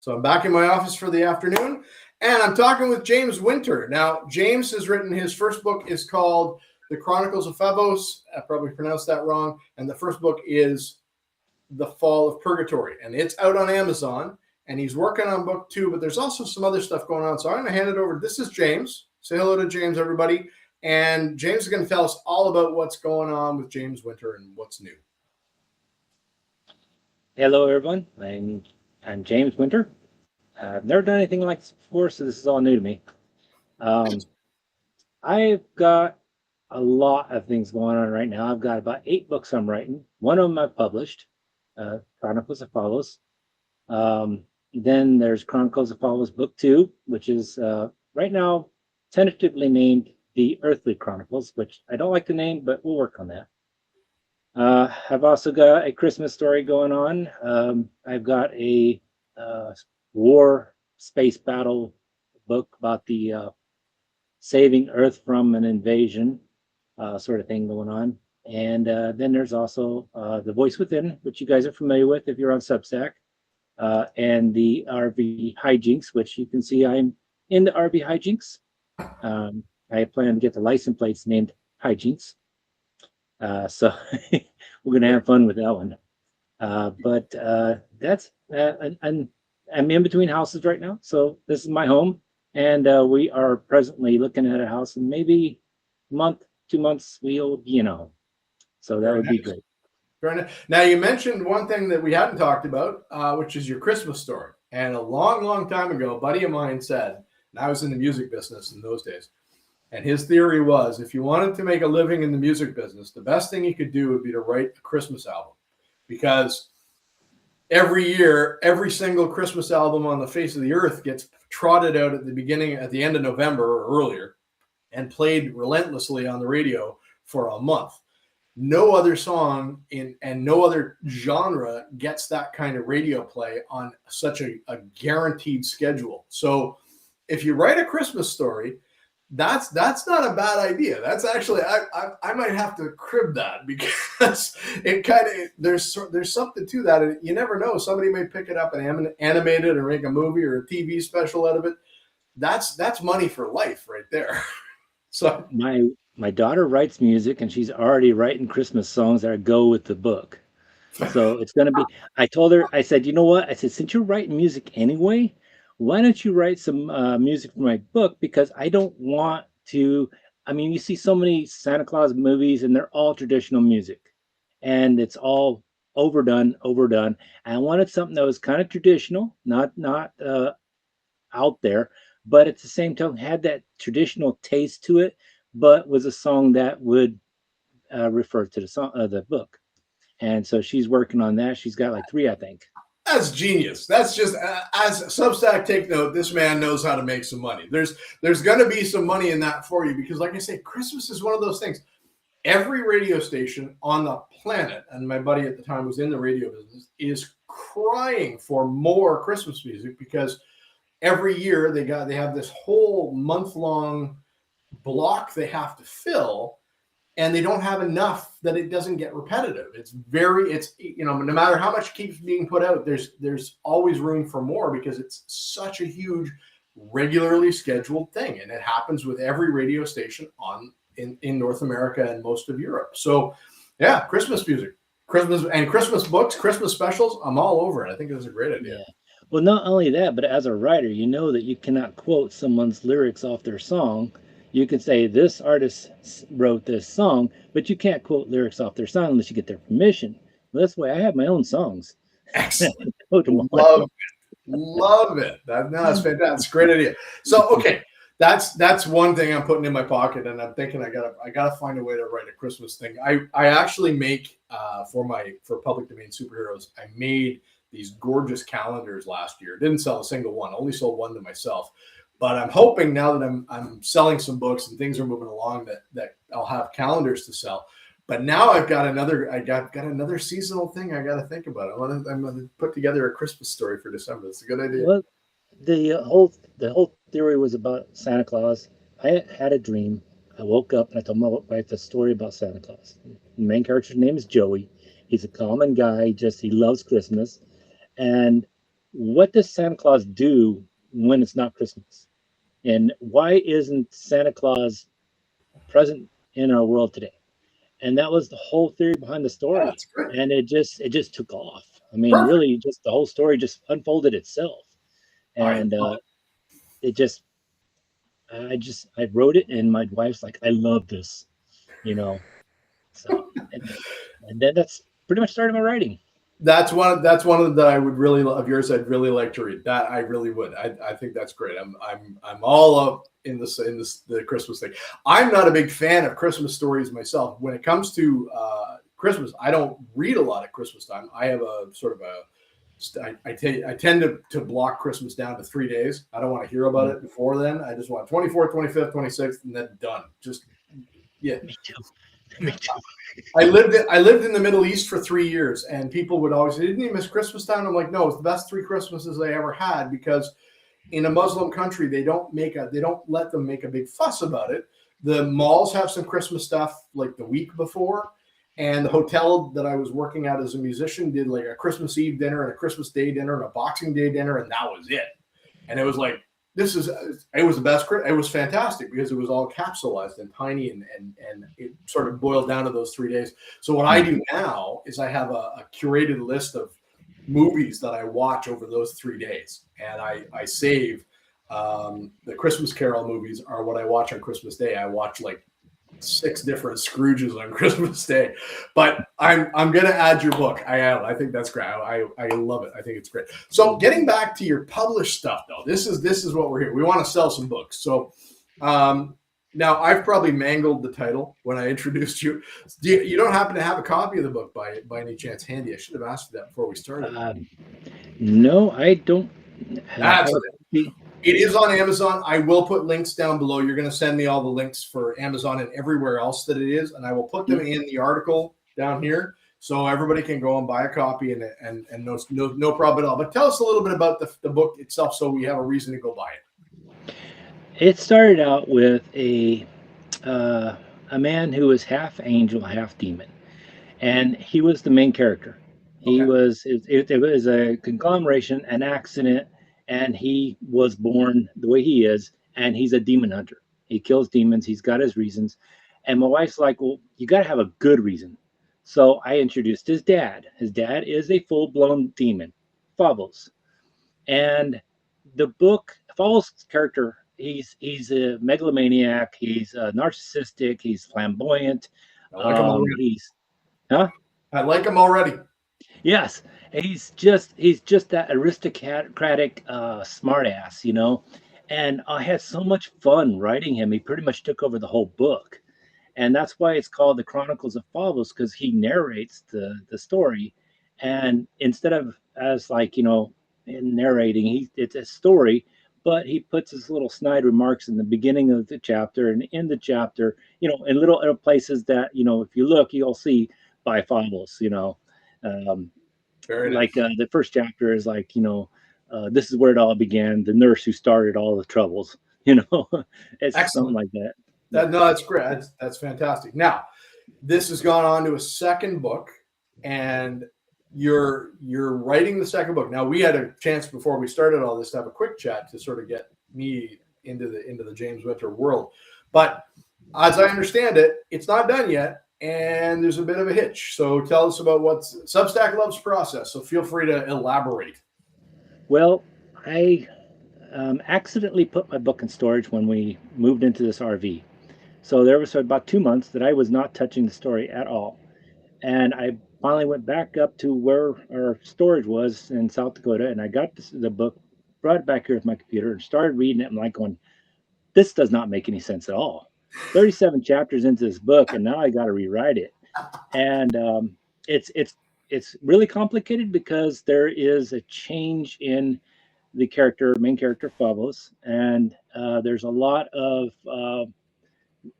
So I'm back in my office for the afternoon, and I'm talking with James Winter. Now, James has written his first book is called The Chronicles of Phobos. I probably pronounced that wrong. And the first book is The Fall of Purgatory, and it's out on Amazon. And he's working on book 2, but there's also some other stuff going on. So I'm going to hand it over. This is James. Say hello to James, everybody. And James is going to tell us all about what's going on with James Winter and what's new. Hello, everyone. I'm James Winter. I've never done anything like this before, so this is all new to me. I've got a lot of things going on right now. I've got about 8 books I'm writing. One of them I've published, Chronicles of Phobos. Then there's Chronicles of Phobos Book 2, which is right now tentatively named The Earthly Chronicles, which I don't like the name, but we'll work on that. I've also got a Christmas story going on. I've got a war space battle book about the saving Earth from an invasion sort of thing going on. And then there's also The Voice Within, which you guys are familiar with if you're on Substack, and the RV Hijinks, which you can see I'm in the RV Hijinks. I plan to get the license plates named Hijinks. So we're going to have fun with that one. But that's, I'm in between houses right now. So this is my home. And we are presently looking at a house, and maybe a month, 2 months, we'll be in a home. So that would be great. Now, you mentioned one thing that we hadn't talked about, which is your Christmas story. And a long, long time ago, a buddy of mine said, and I was in the music business in those days, and his theory was if you wanted to make a living in the music business, the best thing you could do would be to write a Christmas album. Because every year, every single Christmas album on the face of the earth gets trotted out at the end of November or earlier, and played relentlessly on the radio for a month. No other song and no other genre gets that kind of radio play on such a guaranteed schedule. So if you write a Christmas story, that's not a bad idea. That's actually I might have to crib that, because it kind of there's something to that. You never know. Somebody may pick it up and animate it or make a movie or a TV special out of it. That's money for life right there. So my daughter writes music, and she's already writing Christmas songs that go with the book. So it's going to be, I told her, I said, you know what? I said, since you're writing music anyway, why don't you write some music for my book? Because I don't want to, I mean, you see so many Santa Claus movies, and they're all traditional music, and it's all overdone. And I wanted something that was kind of traditional, not out there, but at the same time had that traditional taste to it, but was a song that would refer to the song, the book. And so she's working on that. She's got like 3, I think. That's genius. That's just, as Substack take note, this man knows how to make some money. There's going to be some money in that for you, because like I say, Christmas is one of those things. Every radio station on the planet, and my buddy at the time was in the radio business, is crying for more Christmas music, because every year they have this whole month-long block they have to fill, and they don't have enough that it doesn't get repetitive. It's no matter how much keeps being put out, there's always room for more, because it's such a huge, regularly scheduled thing, and it happens with every radio station in North America and most of Europe. So yeah, Christmas music, Christmas books, Christmas specials, I'm all over it. I think it's a great idea. Yeah. Well, not only that, but as a writer, you know that you cannot quote someone's lyrics off their song. You can say this artist wrote this song, but you can't quote lyrics off their song unless you get their permission. Well, that's why I have my own songs. Excellent. Love it. That's fantastic. That's a great idea. So, okay, that's one thing I'm putting in my pocket, and I'm thinking I gotta find a way to write a Christmas thing. I actually make for Public Domain Superheroes, I made these gorgeous calendars last year. Didn't sell a single one. Only sold one to myself. But I'm hoping now that I'm selling some books and things are moving along that I'll have calendars to sell. But now I've got another seasonal thing I got to think about. I'm going to put together a Christmas story for December. It's a good idea. Well, the whole theory was about Santa Claus. I had a dream. I woke up and I told my wife a story about Santa Claus. The main character's name is Joey. He's a common guy. He loves Christmas. And what does Santa Claus do when it's not Christmas? And why isn't Santa Claus present in our world today? And that was the whole theory behind the Yeah, story. that's great. And it just took off. I mean, Perfect. really, just the whole story just unfolded itself. I And love it just, I wrote it, and my wife's like, I love this, you know. So, and then that's pretty much started my writing. that's one of the that I would really of yours. I'd really like to read that. I really would. I think that's great. I'm all up in this the Christmas thing. I'm not a big fan of Christmas stories myself. When it comes to Christmas, I don't read a lot at Christmas time. I have a sort of a I tend to block Christmas down to 3 days. I don't want to hear about it before then. I just want 24th, 25th, 26th, and then done. Just yeah. Me too. Me too. I lived in the Middle East for 3 years, and people would always say, "Didn't you miss Christmas time?" I'm like, "No, it's the best three Christmases I ever had," because in a Muslim country they don't let them make a big fuss about it. The malls have some Christmas stuff like the week before, and the hotel that I was working at as a musician did like a Christmas Eve dinner and a Christmas Day dinner and a Boxing Day dinner, and that was it. And it was like it was the best. It was fantastic because it was all capsulized and tiny, and it sort of boiled down to those 3 days. So what I do now is I have a curated list of movies that I watch over those 3 days, and I save the Christmas Carol movies are what I watch on Christmas Day. I watch like 6 different Scrooges on Christmas Day, but I'm gonna add your book. I am. I think that's great. I love it. I think it's great. So getting back to your published stuff, though, this is what we're here. We want to sell some books. So now I've probably mangled the title when I introduced you. You don't happen to have a copy of the book by any chance handy? I should have asked you that before we started. No, I don't. That's it. It is on Amazon. I will put links down below. You're going to send me all the links for Amazon and everywhere else that it is, and I will put them in the article down here so everybody can go and buy a copy and no problem at all. But tell us a little bit about the book itself so we have a reason to go buy it. It started out with a man who was half angel, half demon, and he was the main character. He Okay. was it was a conglomeration, an accident, and he was born the way he is, and he's a demon hunter. He kills demons. He's got his reasons, and my wife's like, "Well, you got to have a good reason." So I introduced his dad. His dad is a full-blown demon, Phobos, and the book follows character. He's a megalomaniac. He's narcissistic. He's flamboyant. I like him already. He's huh? I like him already. Yes, he's just that aristocratic smartass, you know. And I had so much fun writing him. He pretty much took over the whole book, and that's why it's called the Chronicles of Phobos, because he narrates the story, and instead of as like in narrating, it's a story, but he puts his little snide remarks in the beginning of the chapter and in the chapter, in little places that if you look, you'll see by Phobos, um, Very like nice. the first chapter is like this is where it all began, the nurse who started all the troubles. It's something Excellent. like that. No, that's great. That's fantastic. Now, this has gone on to a second book, and you're writing the second book. Now, we had a chance before we started all this to have a quick chat to sort of get me into the James Winter world. But as I understand it, it's not done yet, and there's a bit of a hitch. So tell us about what Substack loves process. So feel free to elaborate. Well, I accidentally put my book in storage when we moved into this RV. So there was about 2 months that I was not touching the story at all. And I finally went back up to where our storage was in South Dakota, and I got the book, brought it back here with my computer, and started reading it. I'm like going, this does not make any sense at all. 37 chapters into this book, and now I got to rewrite it. And it's really complicated because there is a change in the main character Phobos, and there's a lot of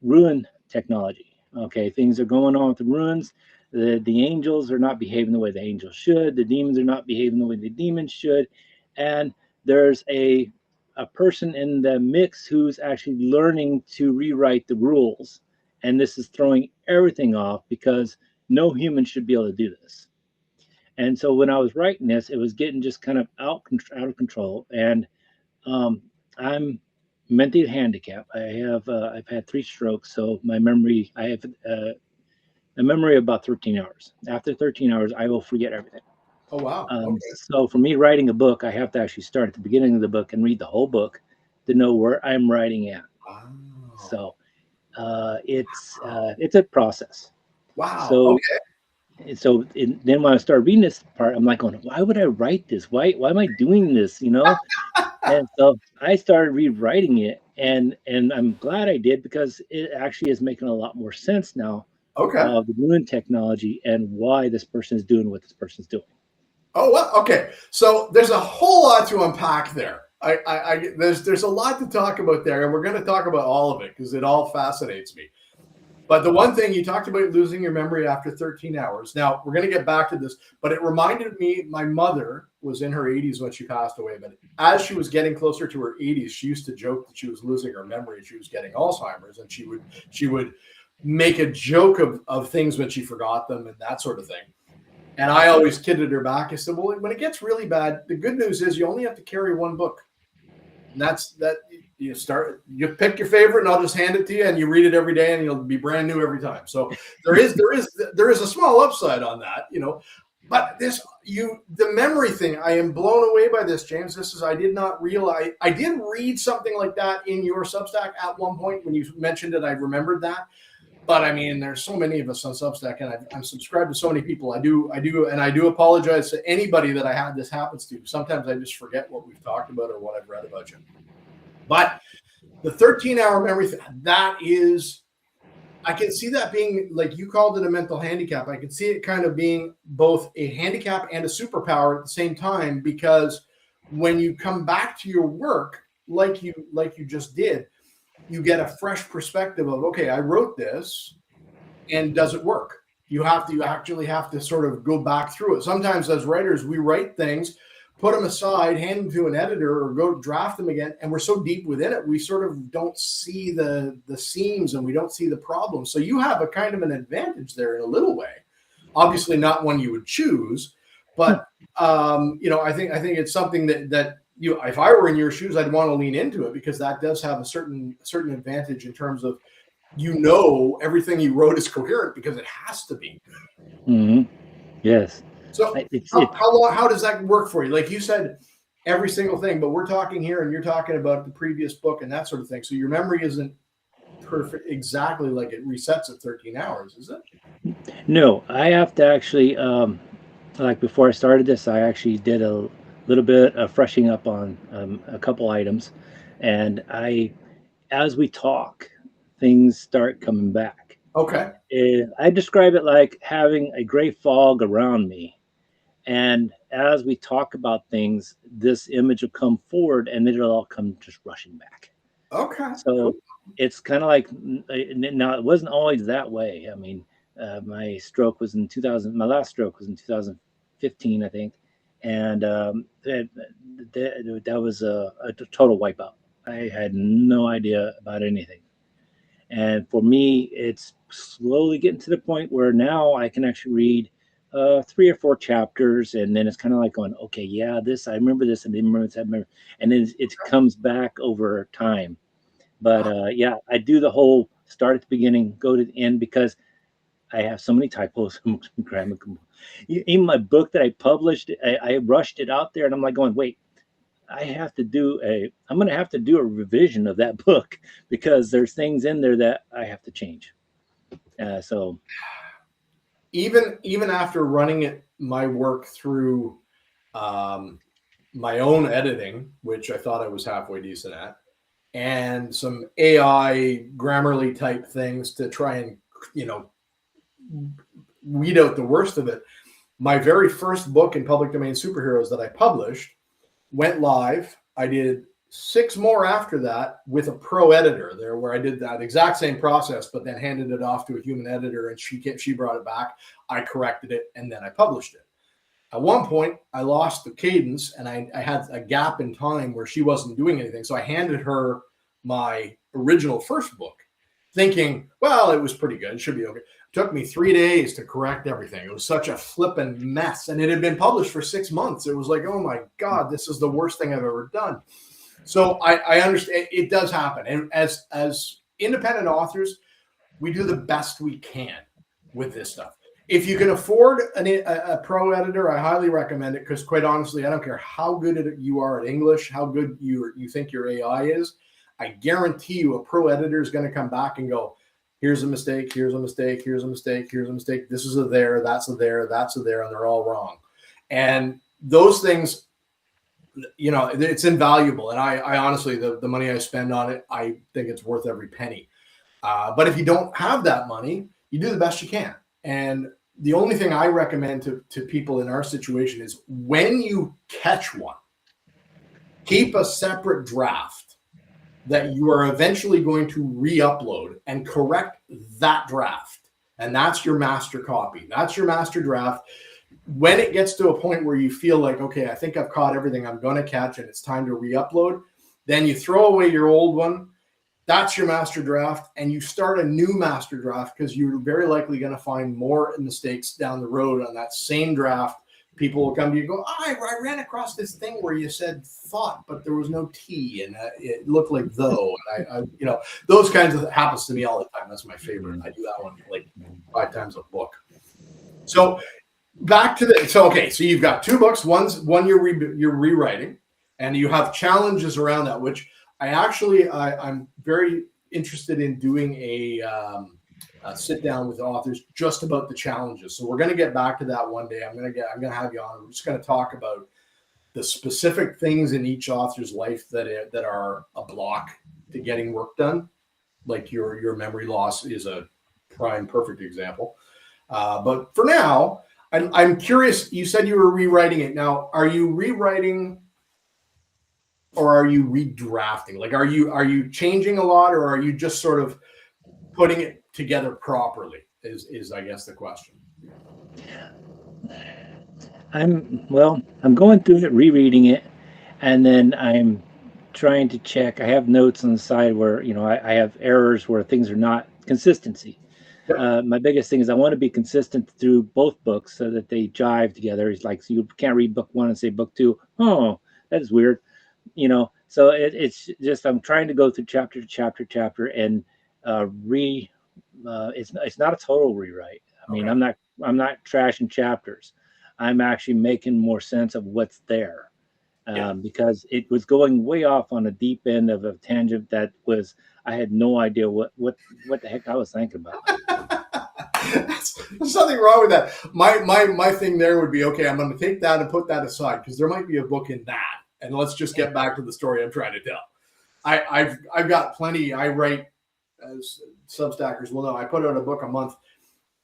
ruin technology. Okay, things are going on with the ruins. The angels are not behaving the way the angels should. The demons are not behaving the way the demons should, and there's a person in the mix who's actually learning to rewrite the rules, and this is throwing everything off because no human should be able to do this. And so when I was writing this, it was getting just kind of out of control. And I'm mentally handicapped. I've had 3 strokes, so my memory I have a memory of about 13 hours. After 13 hours, I will forget everything. Oh wow. Okay. So for me, writing a book, I have to actually start at the beginning of the book and read the whole book to know where I'm writing at. Wow. So it's a process. Wow. So Okay. then when I started reading this part, I'm like, going, why would I write this? Why am I doing this? And so I started rewriting it, and I'm glad I did, because it actually is making a lot more sense now Okay. of the moon technology and why this person is doing what this person's doing. Oh well. Okay. So there's a whole lot to unpack there. There's a lot to talk about there, and we're going to talk about all of it because it all fascinates me. But the one thing you talked about, losing your memory after 13 hours. Now, we're going to get back to this, but it reminded me, my mother was in her 80s when she passed away. But as she was getting closer to her 80s, she used to joke that she was losing her memory. She was getting Alzheimer's, and she would make a joke of things when she forgot them and that sort of thing. And I always kidded her back. I said, well, when it gets really bad, the good news is you only have to carry one book. And that's that. You pick your favorite, and I'll just hand it to you, and you read it every day, and you'll be brand new every time. So there is a small upside on that, But the memory thing, I am blown away by this, James. I did not realize. I did read something like that in your Substack at one point when you mentioned it. I remembered that. But I mean, there's so many of us on Substack, and I'm subscribed to so many people. I do, and I do apologize to anybody that I had this happens to. Sometimes I just forget what we've talked about or what I've read about you. But the 13-hour memory, that is, I can see that being, like you called it, a mental handicap. I can see it kind of being both a handicap and a superpower at the same time, because when you come back to your work, like you just did, you get a fresh perspective of, okay, I wrote this, and does it work? You actually have to sort of go back through it. Sometimes as writers, we write things, put them aside, hand them to an editor, or go draft them again, and we're so deep within it, we sort of don't see the seams, and we don't see the problems. So you have a kind of an advantage there in a little way. Obviously not one you would choose, but I think it's something that if I were in your shoes, I'd want to lean into it, because that does have a certain advantage in terms of, everything you wrote is coherent because it has to be. Mm-hmm. Yes. So how does that work for you? Like you said, every single thing, but we're talking here, and you're talking about the previous book and that sort of thing. So your memory isn't perfect exactly like it resets at 13 hours, is it? No, I have to actually, like before I started this, I actually did a little bit of freshening up on a couple items. And as we talk, things start coming back. Okay. I describe it like having a gray fog around me. And as we talk about things, this image will come forward, and then it'll all come just rushing back. Okay. So it's kind of like, now it wasn't always that way. I mean, my stroke was in 2000. My last stroke was in 2015, I think. And that was a total wipeout. I had no idea about anything. And for me, it's slowly getting to the point where now I can actually read 3 or 4 chapters, and then it's kind of like going, okay, yeah, I remember this, and I remember this, and then it comes back over time. But yeah, I do the whole start at the beginning, go to the end, because I have so many typos. Even my book that I published, I rushed it out there, and I'm like going, wait, I'm going to have to do a revision of that book, because there's things in there that I have to change. So even after running my work through my own editing, which I thought I was halfway decent at, and some AI Grammarly type things to try and weed out the worst of it, my very first book in public domain, Superheroes, that I published, went live. I did 6 more after that with a pro editor there, where I did that exact same process, but then handed it off to a human editor, and she brought it back. I corrected it, and then I published it. At one point, I lost the cadence, and I had a gap in time where she wasn't doing anything. So I handed her my original first book, thinking, well, it was pretty good. It should be okay. It took me 3 days to correct everything. It was such a flippin' mess. And it had been published for 6 months. It was like, oh my God, this is the worst thing I've ever done. So I understand it does happen. And as independent authors, we do the best we can with this stuff. If you can afford a pro editor, I highly recommend it, because quite honestly, I don't care how good you are at English, how good you think your AI is. I guarantee you a pro editor is going to come back and go, here's a mistake, here's a mistake, here's a mistake, here's a mistake. This is a there, that's a there, that's a there, and they're all wrong. And those things, you know, it's invaluable. And I honestly, the money I spend on it, I think it's worth every penny. But if you don't have that money, you do the best you can. And the only thing I recommend to people in our situation is, when you catch one, keep a separate draft that you are eventually going to re-upload and correct that draft. And that's your master copy. That's your master draft. When it gets to a point where you feel like, okay, I think I've caught everything I'm going to catch and it's time to re-upload, then you throw away your old one. That's your master draft, and you start a new master draft, because you're very likely going to find more mistakes down the road on that same draft. People will come to you and go, I ran across this thing where you said thought, but there was no T, and it looked like though. And I you know, those kinds of happens to me all the time. That's my favorite. I do that one like 5 times a book. So back to okay. So you've got 2 books. One you're rewriting, and you have challenges around that, which I'm very interested in doing a sit down with authors just about the challenges. So we're going to get back to that one day. I'm going to have you on. We're just going to talk about the specific things in each author's life that are a block to getting work done. Like your memory loss is a prime perfect example. But for now, I'm curious. You said you were rewriting it. Now, are you rewriting, or are you redrafting? Like, are you changing a lot, or are you just sort of putting it together properly? Is I guess the question. I'm going through it, rereading it, and then I'm trying to check. I have notes on the side where, you know, I have errors where things are not consistency. My biggest thing is I want to be consistent through both books so that they jive together. It's like, so you can't read book 1 and say book 2, oh, that is weird. You know, so it's just, I'm trying to go through chapter to chapter and it's not a total rewrite. I mean, I'm not trashing chapters. I'm actually making more sense of what's there, because it was going way off on a deep end of a tangent that was, I had no idea what the heck I was thinking about. There's nothing wrong with that. My thing there would be, okay, I'm going to take that and put that aside, because there might be a book in that. And let's just get back to the story I'm trying to tell. I've got plenty. I write, as Substackers will know, I put out a book a month.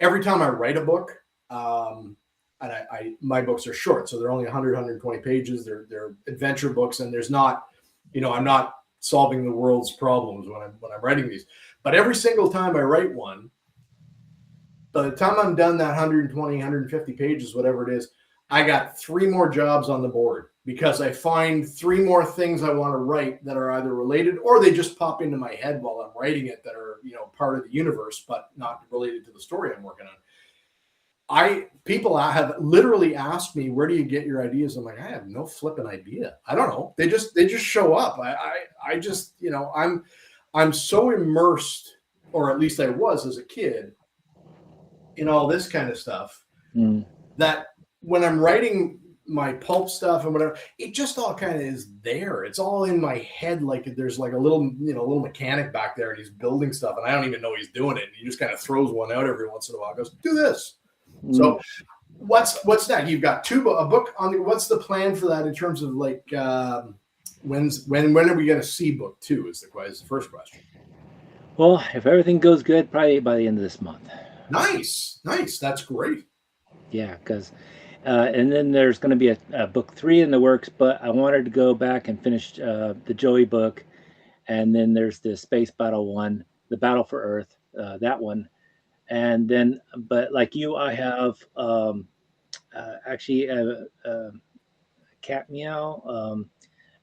Every time I write a book, and my books are short, so they're only 100, 120 pages. They're adventure books, and there's not, you know, I'm not solving the world's problems when I'm writing these. But every single time I write one, by the time I'm done that 120, 150 pages, whatever it is, I got 3 more jobs on the board, because I find 3 more things I want to write that are either related, or they just pop into my head while I'm writing it that are, you know, part of the universe, but not related to the story I'm working on. People have literally asked me, where do you get your ideas? I'm like, I have no flipping idea. I don't know. They just show up. I just, you know, I'm so immersed, or at least I was as a kid, in all this kind of stuff, that when I'm writing my pulp stuff and whatever, it just all kind of is there. It's all in my head. Like there's like a little mechanic back there, and he's building stuff, and I don't even know he's doing it. And he just kind of throws one out every once in a while. Goes, do this. So what's that? You've got a book on the, what's the plan for that in terms of like, when are we going to see book 2 is the first question. Well, if everything goes good, probably by the end of this month. Nice. That's great. Yeah, because and then there's going to be a book 3 in the works, but I wanted to go back and finish the Joey book, and then there's the Space Battle one, the Battle for Earth, that one, and then, but like you, I have actually Cat Meow.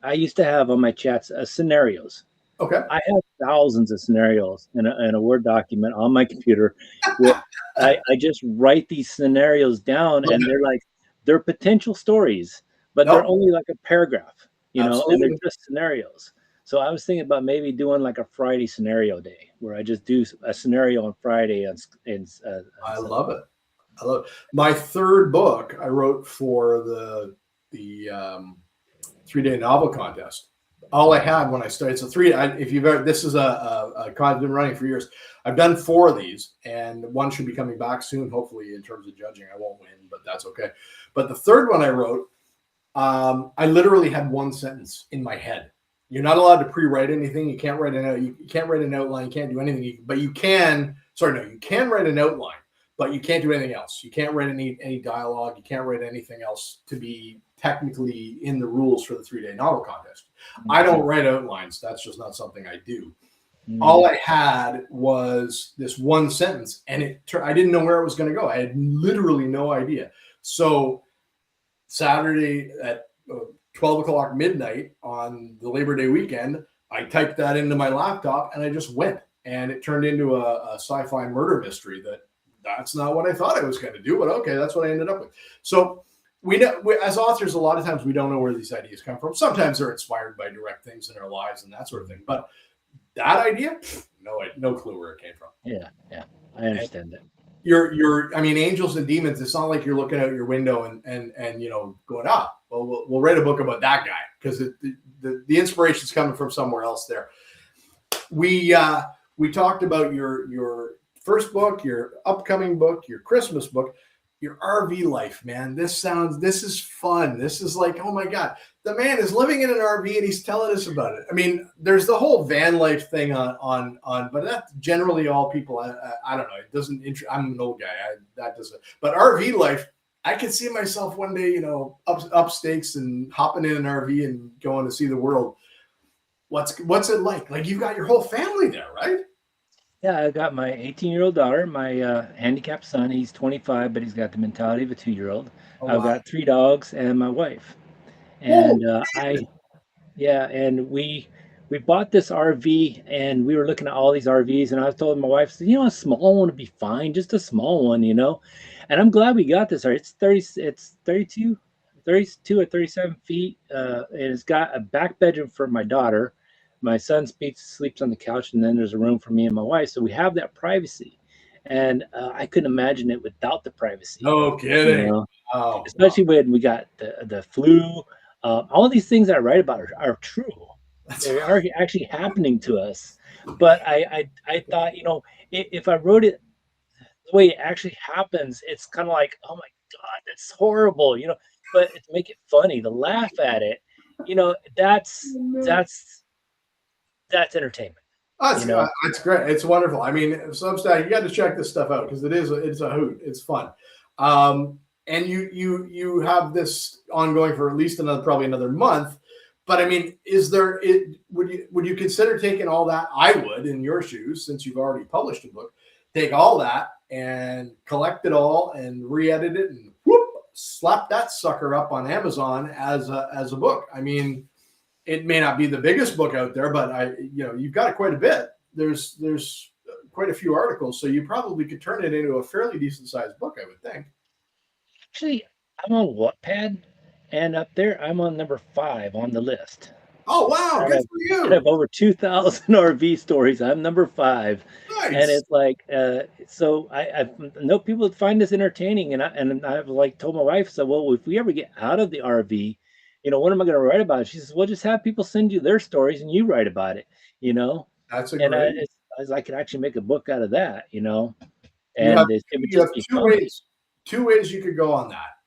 I used to have on my chats scenarios. Okay. I thousands of scenarios in a Word document on my computer. Where I just write these scenarios down, and they're potential stories, but they're No, only like a paragraph, and they're absolutely. just scenarios. So I was thinking about maybe doing like a Friday scenario day where I just do a scenario on Friday on I Sunday. love it. I love it. My third book I wrote for the 3-day novel contest. All I had when I started, so if you've ever, this is a con I've been running for years. I've done 4 of these, and one should be coming back soon. Hopefully, in terms of judging, I won't win, but that's okay. But the third one I wrote, I literally had one sentence in my head. You're not allowed to pre-write anything. You can't write you can't write an outline. You can't do anything. But you can. Sorry, no, you can write an outline, but you can't do anything else. You can't write any dialogue. You can't write anything else to be technically in the rules for the 3-day novel contest. I don't write outlines. That's just not something I do. All I had was this one sentence, and I didn't know where it was going to go. I had literally no idea. So Saturday at 12 o'clock midnight on the Labor Day weekend, I typed that into my laptop, and I just went. And it turned into a sci-fi murder mystery that's not what I thought I was going to do, but okay, that's what I ended up with. So we as authors, a lot of times we don't know where these ideas come from. Sometimes they're inspired by direct things in our lives and that sort of thing. But that idea, no clue where it came from. Yeah, I understand that. I mean, angels and demons. It's not like you're looking out your window and going, well, we'll write a book about that guy, because the inspiration's coming from somewhere else there. We talked about your first book, your upcoming book, your Christmas book, your RV life, man. This is fun. This is like, oh my God, the man is living in an RV and he's telling us about it. I mean, there's the whole van life thing on, but that's generally all people. I don't know. It doesn't. I'm an old guy. That doesn't. But RV life, I could see myself one day, up stakes and hopping in an RV and going to see the world. What's it like? Like, you've got your whole family there, right? Yeah, I got my 18-year-old daughter, my handicapped son. He's 25, but he's got the mentality of a 2-year-old. Oh, I've wow. got 3 dogs and my wife. And we bought this RV, and we were looking at all these RVs, and I was told my wife, said, a small one would be fine, just a small one. And I'm glad we got this. It's 32 or 37 feet, and it's got a back bedroom for my daughter. My son sleeps on the couch, and then there's a room for me and my wife. So we have that privacy, and I couldn't imagine it without the privacy. No kidding. Oh, Especially when we got the flu. All these things I write about are true. They are actually happening to us. But I thought, if I wrote it the way it actually happens, it's kind of like, oh my God, that's horrible, But to make it funny, to laugh at it, that's entertainment. It's great. It's wonderful. I mean, Substack, you got to check this stuff out, because it's a hoot. It's fun. And you have this ongoing for at least probably another month. But I mean, would you consider taking all that? I would, in your shoes, since you've already published a book, take all that and collect it all and re-edit it and slap that sucker up on Amazon as a book. I mean, it may not be the biggest book out there, but you've got quite a bit. There's quite a few articles, so you probably could turn it into a fairly decent sized book, I would think. Actually, I'm on Wattpad, and up there I'm on number 5 on the list. Oh wow, good for you! I have over 2,000 RV stories. I'm number 5. Nice. And it's like, so I know people find this entertaining, and I've like told my wife, so well, if we ever get out of the RV, what am I going to write about? She says, well, just have people send you their stories and you write about it. That's and I could actually make a book out of that. And you have two ways you could go on that.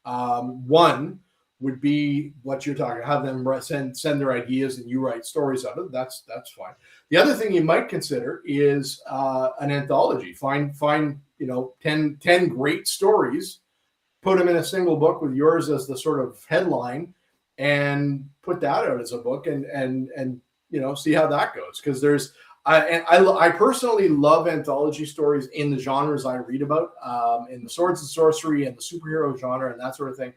One would be what you're talking, have them send their ideas and you write stories out of it. That's fine. The other thing you might consider is an anthology. Find 10 great stories, put them in a single book with yours as the sort of headline, and put that out as a book, and see how that goes. Because I personally love anthology stories in the genres I read about, in the swords and sorcery and the superhero genre and that sort of thing.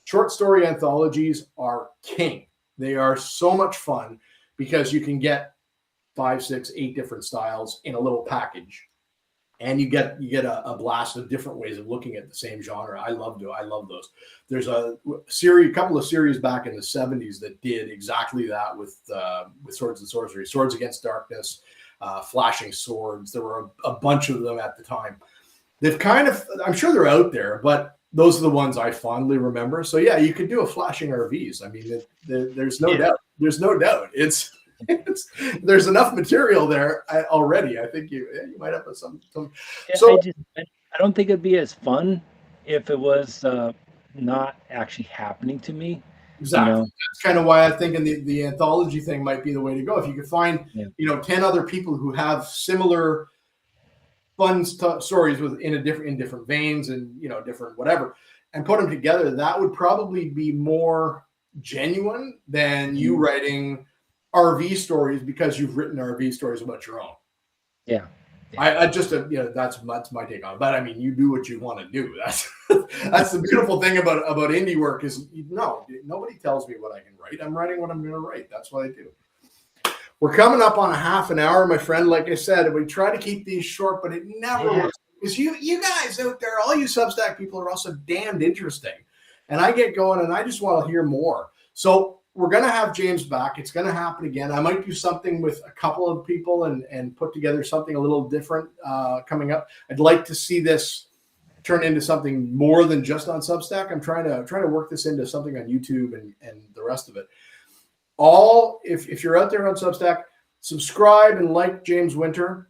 Short story anthologies are king. They are so much fun because you can get 5, 6, 8 different styles in a little package. And you get a blast of different ways of looking at the same genre. I love those. There's a couple of series back in the 70s that did exactly that with Swords and Sorcery, Swords Against Darkness, Flashing Swords. There were a bunch of them at the time. They've I'm sure they're out there, but those are the ones I fondly remember. So yeah, you could do a Flashing RVs. I mean, there's no doubt. There's no doubt. There's enough material there already. I think you might have some. Yeah, So I don't think it'd be as fun if it was not actually happening to me. exactly, You know? that's kind of why I think the anthology thing might be the way to go. If you could find 10 other people who have similar fun stories in different veins and different whatever, and put them together, that would probably be more genuine than you writing RV stories because you've written RV stories about your own. Yeah. I just that's my take on it. But I mean, you do what you want to do. That's the beautiful thing about indie work is nobody tells me what I can write. I'm writing what I'm going to write. That's what I do. We're coming up on a half an hour, my friend. Like I said, we try to keep these short, but it never works because you guys out there, all you Substack people, are also damned interesting, and I get going and I just want to hear more. So we're going to have James back. It's going to happen again. I might do something with a couple of people and put together something a little different coming up. I'd like to see this turn into something more than just on Substack. I'm trying to work this into something on YouTube and the rest of it. If you're out there on Substack, subscribe and like James Winter.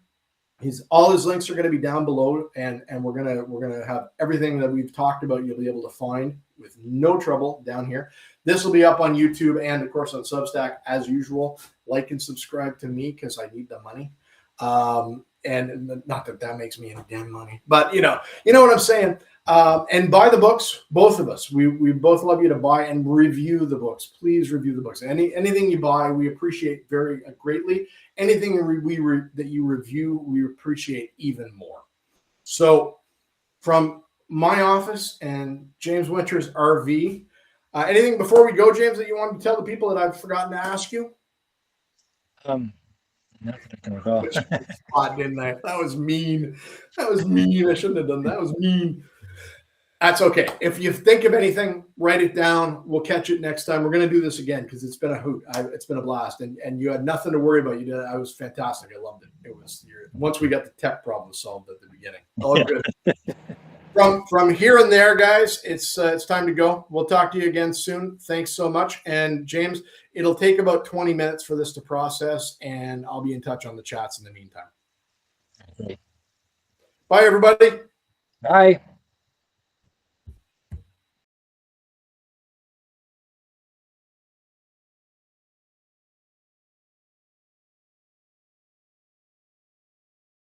All his links are going to be down below, and we're gonna have everything that we've talked about. You'll be able to find with no trouble down here. This will be up on YouTube and of course on Substack as usual. Like and subscribe to me because I need the money. And not that makes me any damn money, but you know what I'm saying. And buy the books, both of us. We both love you to buy and review the books. Please review the books. Anything you buy, we appreciate very greatly. Anything that you review, we appreciate even more. So, from my office and James Winter's RV, anything before we go, James, that you wanted to tell the people that I've forgotten to ask you? Nothing I can recall. Didn't I? That was mean. I shouldn't have done that. That was mean. That's okay. If you think of anything, write it down. We'll catch it next time. We're going to do this again because it's been a hoot. It's been a blast, and you had nothing to worry about. You did. I was fantastic. I loved it. It was once we got the tech problem solved at the beginning. All good. From here and there, guys. It's time to go. We'll talk to you again soon. Thanks so much. And James, it'll take about 20 minutes for this to process, and I'll be in touch on the chats in the meantime. Okay. Bye, everybody. Bye.